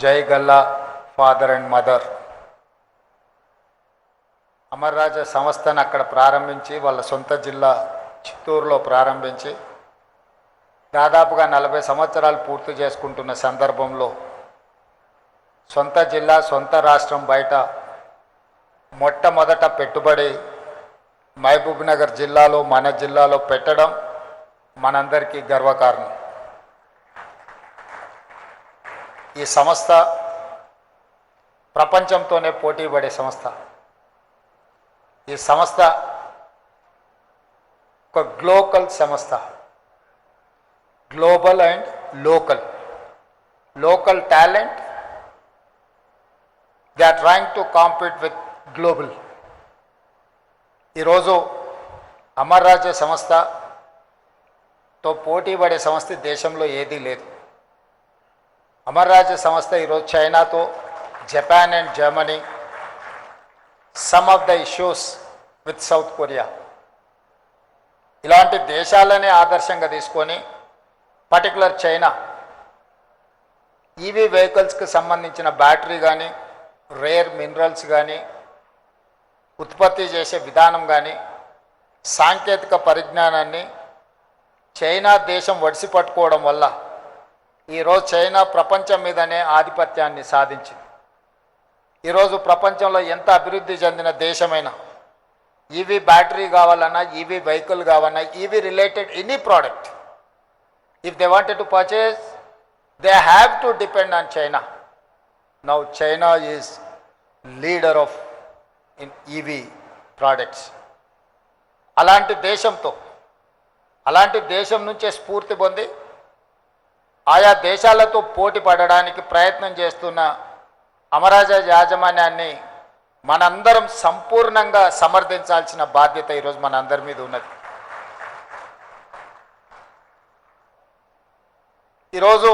జై Galla father and mother. Amar Raja సంస్థను అక్కడ ప్రారంభించి వాళ్ళ సొంత జిల్లా చిత్తూరులో ప్రారంభించి దాదాపుగా 40 సంవత్సరాలు పూర్తి చేసుకుంటున్న సందర్భంలో సొంత జిల్లా సొంత రాష్ట్రం బయట మొట్టమొదట పెట్టుబడి మహబూబ్నగర్ జిల్లాలో మన జిల్లాలో పెట్టడం మనందరికీ గర్వకారణం. ఈ సంస్థ ప్రపంచంతోనే పోటీ పడే సంస్థ. ఈ సంస్థ ఒక గ్లోబల్ సంస్థ, global and local talent they are trying to compete with global. ఈరోజు అమర్ రాజా సంస్థతో పోటీ పడే సంస్థ దేశంలో ఏదీ లేదు. అమర్ రాజా సంస్థ ఈరోజు చైనాతో, Japan and Germany, some of the issues with south Korea ఇలాంటి దేశాలనే ఆదర్శంగా తీసుకొని పర్టికులర్ చైనా ఈవీ వెహికల్స్కి సంబంధించిన బ్యాటరీ కానీ, రేర్ మినరల్స్ కానీ, ఉత్పత్తి చేసే విధానం కానీ, సాంకేతిక పరిజ్ఞానాన్ని చైనా దేశం వడిసి పట్టుకోవడం వల్ల ఈరోజు చైనా ప్రపంచం మీదనే ఆధిపత్యాన్ని సాధించింది. ఈరోజు ప్రపంచంలో ఎంత అభివృద్ధి చెందిన దేశమైనా ఈవీ బ్యాటరీ కావాలన్నా, ఈవీ వెహికల్ కావాలన్నా, EV related any product, if they wanted to purchase they have to depend on China. Now China is leader of in EV products. అలాంటి దేశం నుంచే స్ఫూర్తి పొంది ఆయా దేశాలతో పోటీ పడడానికి ప్రయత్నం చేస్తున్న అమరాజా యాజమాన్యాన్ని మనందరం సంపూర్ణంగా సమర్థించాల్సిన బాధ్యత ఈరోజు మనందరి మీద ఉన్నది. ఈరోజు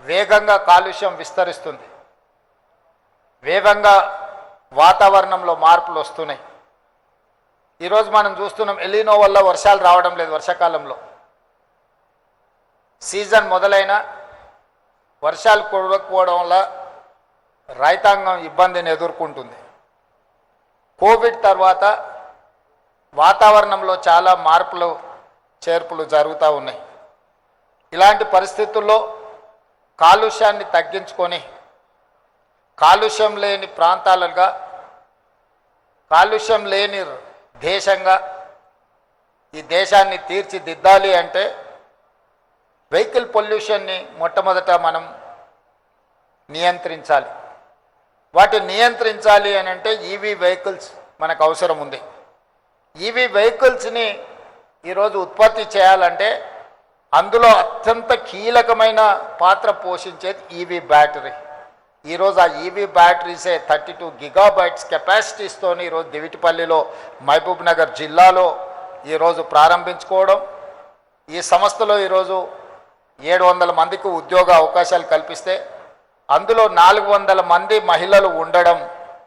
వేగంగా కాలుష్యం విస్తరిస్తుంది, వేగంగా వాతావరణంలో మార్పులు వస్తున్నాయి. ఈరోజు మనం చూస్తున్నాం ఎలినో వల్ల వర్షాలు రావడం లేదు. వర్షాకాలంలో సీజన్ మొదలైన వర్షాలు కురవకపోవడం వల్ల రైతాంగం ఇబ్బందిని ఎదుర్కొంటుంది. కోవిడ్ తర్వాత వాతావరణంలో చాలా మార్పులు చేర్పులు జరుగుతూ ఉన్నాయి. ఇలాంటి పరిస్థితుల్లో కాలుష్యాన్ని తగ్గించుకొని కాలుష్యం లేని ప్రాంతాలుగా, కాలుష్యం లేని దేశంగా ఈ దేశాన్ని తీర్చిదిద్దాలి అంటే వెహికల్ పొల్యూషన్ని మొట్టమొదట మనం నియంత్రించాలి. వాటిని నియంత్రించాలి అని అంటే ఈవీ వెహికల్స్ మనకు అవసరం ఉంది. ఈవీ వెహికల్స్ని ఈరోజు ఉత్పత్తి చేయాలంటే అందులో అత్యంత కీలకమైన పాత్ర పోషించేది ఈవీ బ్యాటరీ. ఈరోజు ఆ ఈవీ బ్యాటరీసే 32 గిగాబైట్స్ కెపాసిటీస్తోని ఈరోజు దివిటిపల్లిలో మహబూబ్నగర్ జిల్లాలో ఈరోజు ప్రారంభించుకోవడం, ఈ సంస్థలో ఈరోజు 700 మందికి ఉద్యోగ అవకాశాలు కల్పిస్తే అందులో 400 మంది మహిళలు ఉండడం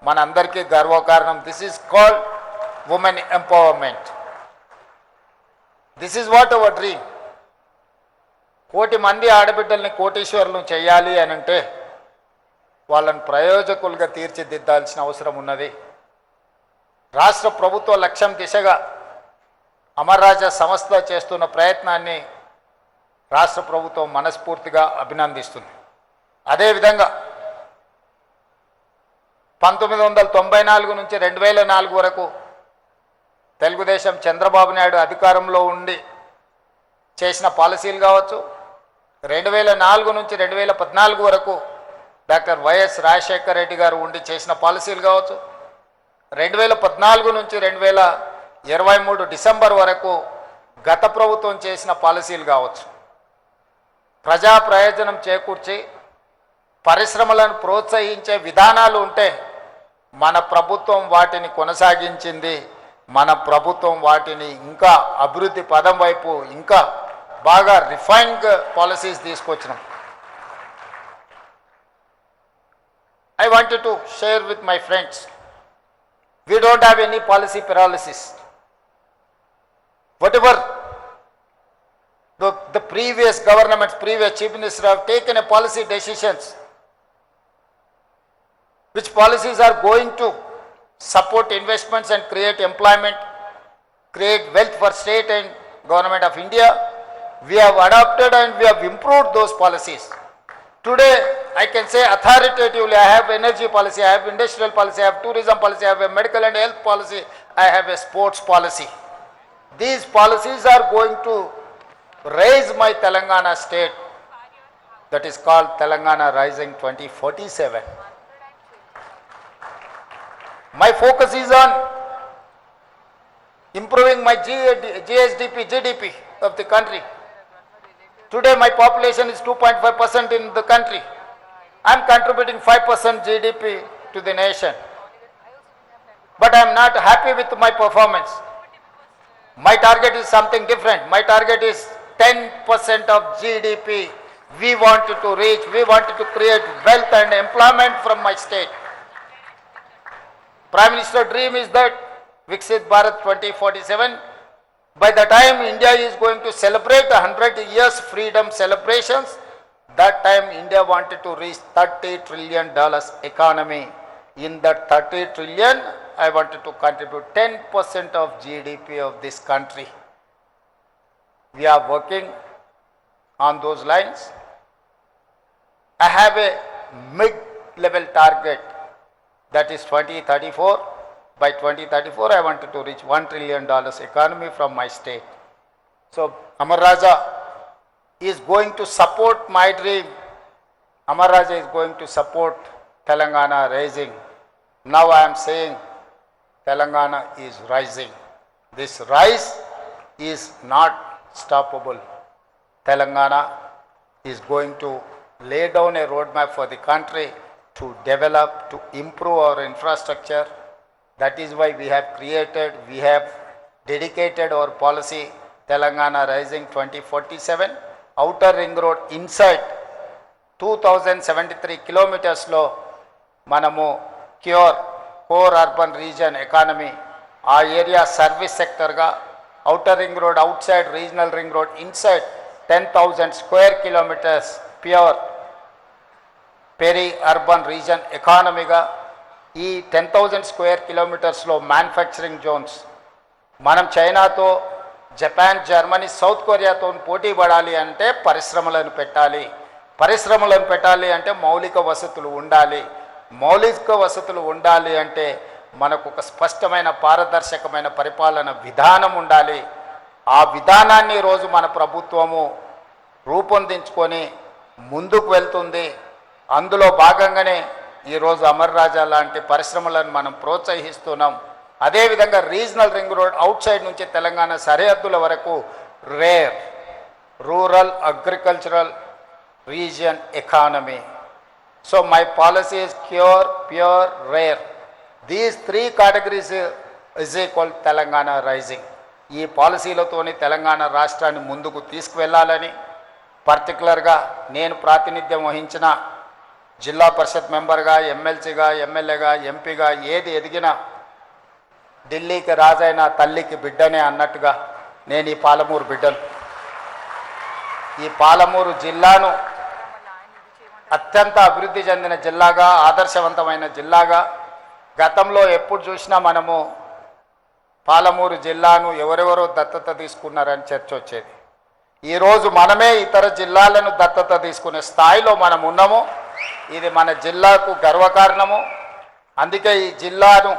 మనందరికీ గర్వకారణం. This is called women empowerment. This is what our dream. 1 కోటి మంది ఆడబిడ్డల్ని కోటీశ్వరులను చేయాలి అని అంటే వాళ్ళని ప్రయోజకులుగా తీర్చిదిద్దాల్సిన అవసరం ఉన్నది. రాష్ట్ర ప్రభుత్వ లక్ష్యం దిశగా అమర్ రాజా సంస్థ చేస్తున్న ప్రయత్నాన్ని రాష్ట్ర ప్రభుత్వం మనస్ఫూర్తిగా అభినందిస్తుంది. అదేవిధంగా 1994 నుంచి 2004 వరకు తెలుగుదేశం చంద్రబాబు నాయుడు అధికారంలో ఉండి చేసిన పాలసీలు కావచ్చు, 2004 నుంచి 2014 వరకు డాక్టర్ వైఎస్ రాజశేఖర రెడ్డి గారు ఉండి చేసిన పాలసీలు కావచ్చు, 2014 నుంచి 2023 డిసెంబర్ వరకు గత ప్రభుత్వం చేసిన పాలసీలు కావచ్చు, ప్రజా ప్రయోజనం చేకూర్చి పరిశ్రమలను ప్రోత్సహించే విధానాలు ఉంటే మన ప్రభుత్వం వాటిని కొనసాగించింది. మన ప్రభుత్వం వాటిని ఇంకా అభివృద్ధి పదం వైపు ఇంకా బాగా రిఫైన్డ్ పాలసీస్ తీసుకొచ్చినాం. I wanted to share with my friends, we don't have any policy paralysis. Whatever the previous governments, previous chief minister have taken a policy decisions. Which policies are going to support investments and create employment, create wealth for state and government of India. We have adopted and we have improved those policies. Today, I can say authoritatively, I have energy policy, I have industrial policy, I have tourism policy, I have a medical and health policy, I have a sports policy. These policies are going to raise my Telangana state, that is called Telangana Rising 2047. My focus is on improving my GSDP, GDP of the country. Today my population is 2.5% in the country. I am contributing 5% GDP to the nation. But I am not happy with my performance. My target is something different. My target is 10% of GDP. We wanted to reach, we wanted to create wealth and employment from my state. Prime Minister dream is that Viksit Bharat 2047. By the time India is going to celebrate 100 years freedom celebrations, that time India wanted to reach $30 trillion economy. In that 30 trillion, I wanted to contribute 10% of GDP of this country. We are working on those lines. I have a mid-level target, that is 2034. By 2034, I wanted to reach $1 trillion economy from my state. So, Amar Raja is going to support my dream. Amar Raja is going to support Telangana rising. Now I am saying Telangana is rising. This rise is not stoppable. Telangana is going to lay down a roadmap for the country to develop, to improve our infrastructure. That is why we have dedicated our policy, Telangana Rising 2047. Outer ring road inside 2073 kilometers lo manamu cure core urban region economy. Our area service sector ga outer ring road outside, regional ring road inside 10,000 square kilometers pure peri-urban region economy ga. ఈ 10,000 square కిలోమీటర్స్లో manufacturing Jones మనం చైనాతో, Japan, Germany, south కొరియాతో పోటీ పడాలి అంటే పరిశ్రమలను పెట్టాలి అంటే మౌలిక వసతులు ఉండాలి. మౌలిక వసతులు ఉండాలి అంటే మనకు ఒక స్పష్టమైన పారదర్శకమైన పరిపాలన విధానం ఉండాలి. ఆ విధానాన్ని రోజు మన ప్రభుత్వము రూపొందించుకొని ముందుకు వెళ్తుంది. అందులో భాగంగానే ఈరోజు అమర్ రాజా లాంటి పరిశ్రమలను మనం ప్రోత్సహిస్తున్నాం. అదేవిధంగా regional ring road outside నుంచి తెలంగాణ సరిహద్దుల వరకు rare rural agricultural region economy. So my policy is cure, pure, rare. These 3 categories is equal Telangana rising. ఈ పాలసీలతోని తెలంగాణ రాష్ట్రాన్ని ముందుకు తీసుకువెళ్ళాలని పర్టికులర్గా నేను ప్రాతినిధ్యం వహించిన జిల్లా పరిషత్ మెంబర్గా, ఎమ్మెల్సీగా, ఎమ్మెల్యేగా, ఎంపీగా ఏది ఎదిగినా ఢిల్లీకి రాజైన తల్లికి బిడ్డనే అన్నట్టుగా నేను ఈ పాలమూరు బిడ్డను. ఈ పాలమూరు జిల్లాను అత్యంత అభివృద్ధి చెందిన జిల్లాగా, ఆదర్శవంతమైన జిల్లాగా గతంలో ఎప్పుడు చూసినా మనము పాలమూరు జిల్లాను ఎవరెవరో దత్తత తీసుకున్నారని చర్చ వచ్చేది. ఈరోజు మనమే ఇతర జిల్లాలను దత్తత తీసుకునే స్థాయిలో మనం ఉన్నాము. ఇది మన జిల్లాకు గర్వకారణము. అందుకే ఈ జిల్లాను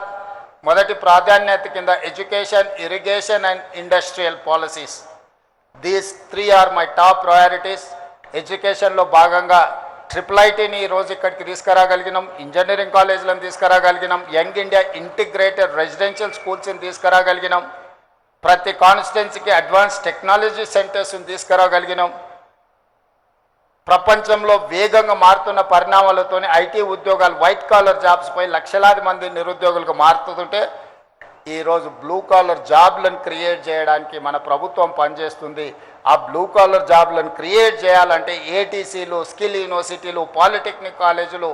మొదటి ప్రాధాన్యత కింద education, irrigation and industrial policies, these 3 are my top priorities. ఎడ్యుకేషన్లో భాగంగా IIITని ఈరోజు ఇక్కడికి తీసుకురాగలిగినాం, ఇంజనీరింగ్ కాలేజీలను తీసుకురాగలిగినాం, యంగ్ ఇండియా ఇంటిగ్రేటెడ్ రెసిడెన్షియల్ స్కూల్స్ని తీసుకురాగలిగినాం, ప్రతి కాన్స్టిట్యున్సీకి అడ్వాన్స్ టెక్నాలజీ సెంటర్స్ని తీసుకురాగలిగినాం. ప్రపంచంలో వేగంగా మారుతున్న పరిణామాలతోనే ఐటీ ఉద్యోగాలు, వైట్ కాలర్ జాబ్స్పై లక్షలాది మంది నిరుద్యోగులకు మారుతుంటే ఈరోజు బ్లూ కాలర్ జాబ్లను క్రియేట్ చేయడానికి మన ప్రభుత్వం పనిచేస్తుంది. ఆ బ్లూ కాలర్ జాబ్లను క్రియేట్ చేయాలంటే ఏటీసీలు, స్కిల్ యూనివర్సిటీలు, పాలిటెక్నిక్ కాలేజీలు,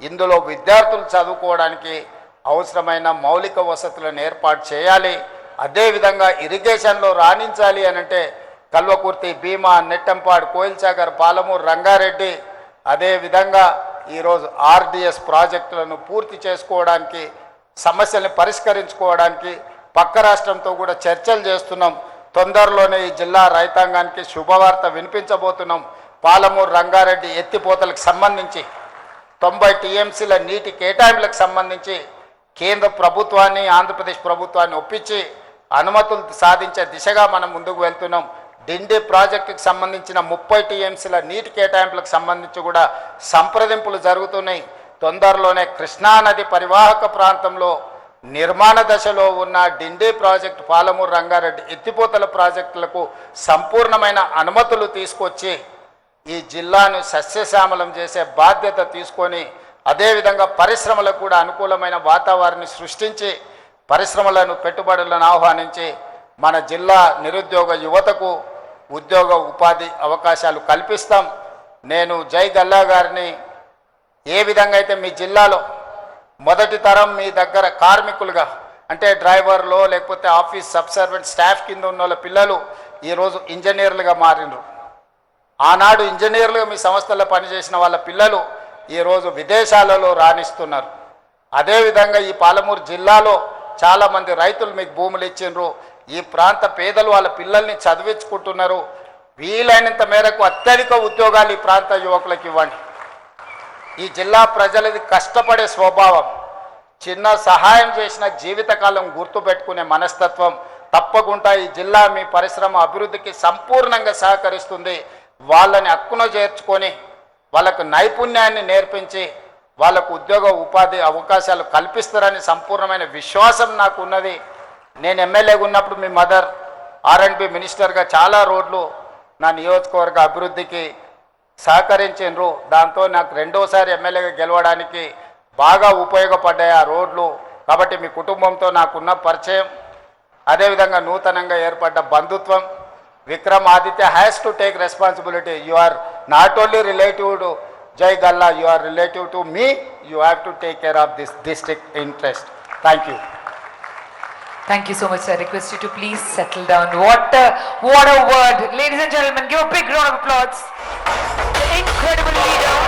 ఇందులో విద్యార్థులు చదువుకోవడానికి అవసరమైన మౌలిక వసతులను ఏర్పాటు చేయాలి. అదేవిధంగా ఇరిగేషన్లో రాణించాలి అనంటే కల్వకుర్తి, భీమా, నెట్టంపాడు, కోయిల్సాగర్, పాలమూరు, రంగారెడ్డి, అదేవిధంగా ఈరోజు ఆర్డిఎస్ ప్రాజెక్టులను పూర్తి చేసుకోవడానికి, సమస్యల్ని పరిష్కరించుకోవడానికి పక్క రాష్ట్రంతో కూడా చర్చలు చేస్తున్నాం. తొందరలోనే ఈ జిల్లా రైతాంగానికి శుభవార్త వినిపించబోతున్నాం. పాలమూరు, రంగారెడ్డి ఎత్తిపోతలకు సంబంధించి 90 టీఎంసీల నీటి కేటాయింపులకు సంబంధించి కేంద్ర ప్రభుత్వాన్ని, ఆంధ్రప్రదేశ్ ప్రభుత్వాన్ని ఒప్పించి అనుమతులు సాధించే దిశగా మనం ముందుకు వెళ్తున్నాం. డిండి ప్రాజెక్టుకు సంబంధించిన 30 టీఎంసీల నీటి కేటాయింపులకు సంబంధించి కూడా సంప్రదింపులు జరుగుతున్నాయి. తొందరలోనే కృష్ణానది పరివాహక ప్రాంతంలో నిర్మాణ దశలో ఉన్న డిండి ప్రాజెక్టు, పాలమూరు, రంగారెడ్డి ఎత్తిపోతల ప్రాజెక్టులకు సంపూర్ణమైన అనుమతులు తీసుకొచ్చి ఈ జిల్లాను సస్యశ్యామలం చేసే బాధ్యత తీసుకొని, అదేవిధంగా పరిశ్రమలకు కూడా అనుకూలమైన వాతావరణాన్ని సృష్టించి పరిశ్రమలను, పెట్టుబడులను ఆహ్వానించి మన జిల్లా నిరుద్యోగ యువతకు ఉద్యోగ ఉపాధి అవకాశాలు కల్పిస్తాం. నేను జై గల్లా గారిని ఏ విధంగా అయితే మీ జిల్లాలో మొదటి తరం మీ దగ్గర కార్మికులుగా, అంటే డ్రైవర్లో లేకపోతే ఆఫీస్ సబ్సర్వెంట్ స్టాఫ్ కింద ఉన్న వాళ్ళ పిల్లలు ఈరోజు ఇంజనీర్లుగా మారినరు. ఆనాడు ఇంజనీర్లుగా మీ సంస్థల్లో పనిచేసిన వాళ్ళ పిల్లలు ఈరోజు విదేశాలలో రాణిస్తున్నారు. అదేవిధంగా ఈ పాలమూరు జిల్లాలో చాలామంది రైతులు మీకు భూములు ఇచ్చిండ్రు. ఈ ప్రాంత పేదలు వాళ్ళ పిల్లల్ని చదివించుకుంటున్నారు. వీలైనంత మేరకు అత్యధిక ఉద్యోగాలు ఈ ప్రాంత యువకులకు ఇవ్వండి. ఈ జిల్లా ప్రజలది కష్టపడే స్వభావం, చిన్న సహాయం చేసిన జీవితకాలం గుర్తుపెట్టుకునే మనస్తత్వం. తప్పకుండా ఈ జిల్లా మీ పరిశ్రమ అభివృద్ధికి సంపూర్ణంగా సహకరిస్తుంది. వాళ్ళని హక్కున చేర్చుకొని వాళ్ళకు నైపుణ్యాన్ని నేర్పించి వాళ్ళకు ఉద్యోగ ఉపాధి అవకాశాలు కల్పిస్తారని సంపూర్ణమైన విశ్వాసం నాకు ఉన్నది. నేను ఎమ్మెల్యేగా ఉన్నప్పుడు మీ మదర్ R&B మినిస్టర్గా చాలా రోడ్లు నా నియోజకవర్గ అభివృద్ధికి సహకరించారు. దాంతో నాకు రెండోసారి ఎమ్మెల్యేగా గెలవడానికి బాగా ఉపయోగపడ్డాయి ఆ రోడ్లు. కాబట్టి మీ కుటుంబంతో నాకున్న పరిచయం, అదేవిధంగా నూతనంగా ఏర్పడ్డ బంధుత్వం. Vikram Aditya has to take responsibility. You are not only relative to Jai Galla, you are relative to me. You have to take care of this district interest. Thank you. Thank you so much, sir. Request you to please settle down. What a word. Ladies and gentlemen, give a big round of applause. The incredible leader